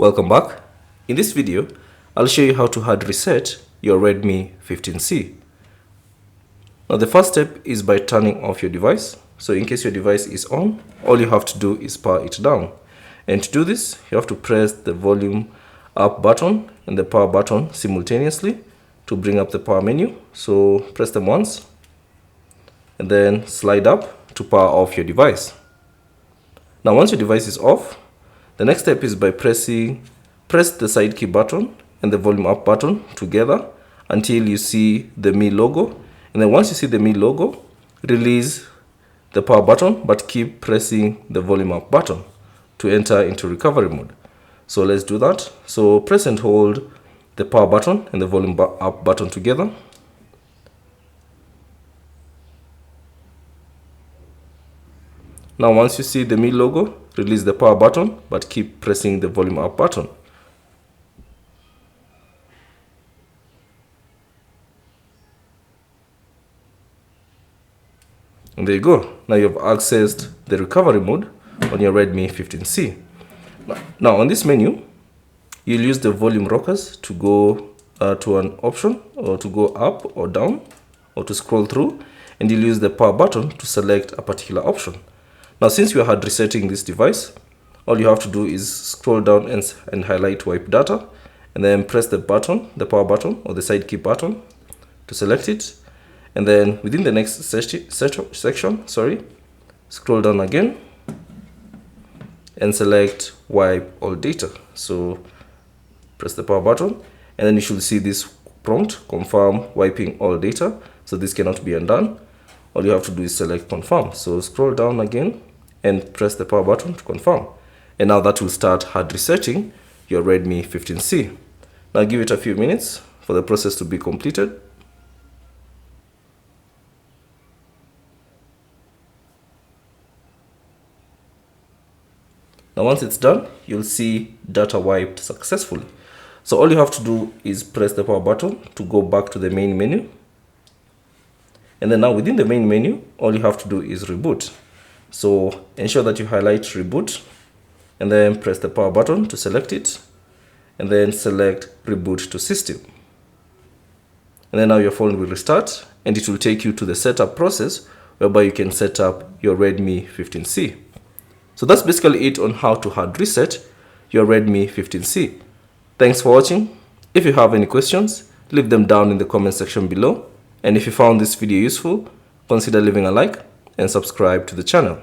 Welcome back. In this video, I'll show you how to hard reset your Redmi 15C. Now the first step is by turning off your device. So in case your device is on, all you have to do is power it down. And to do this, you have to press the volume up button and the power button simultaneously to bring up the power menu. So press them once and then slide up to power off your device. Now once your device is off, the next step is by press the side key button and the volume up button together until you see the Mi logo. And then once you see the Mi logo, release the power button but keep pressing the volume up button to enter into recovery mode. So let's do that. So press and hold the power button and the volume up button together. Now once you see the Mi logo, release the power button but keep pressing the volume up button. And there you go. Now you've accessed the recovery mode on your Redmi 15C. Now on this menu, you'll use the volume rockers to go to an option, or to go up or down, or to scroll through, and you'll use the power button to select a particular option. Now since we are hard resetting this device, all you have to do is scroll down and highlight wipe data, and then press the button, the power button or the side key button to select it. And then within the next section, scroll down again and select wipe all data. So press the power button and then you should see this prompt, confirm wiping all data. So this cannot be undone. All you have to do is select confirm. So scroll down again and press the power button to confirm. And now that will start hard resetting your Redmi 15C. Now give it a few minutes for the process to be completed. Now once it's done, you'll see data wiped successfully. So all you have to do is press the power button to go back to the main menu. And then now within the main menu, all you have to do is reboot. So ensure that you highlight reboot and then press the power button to select it and then select reboot to system. And then now your phone will restart and it will take you to the setup process whereby you can set up your Redmi 15C. So that's basically it on how to hard reset your Redmi 15C. Thanks for watching. If you have any questions, leave them down in the comment section below. And if you found this video useful, consider leaving a like and subscribe to the channel.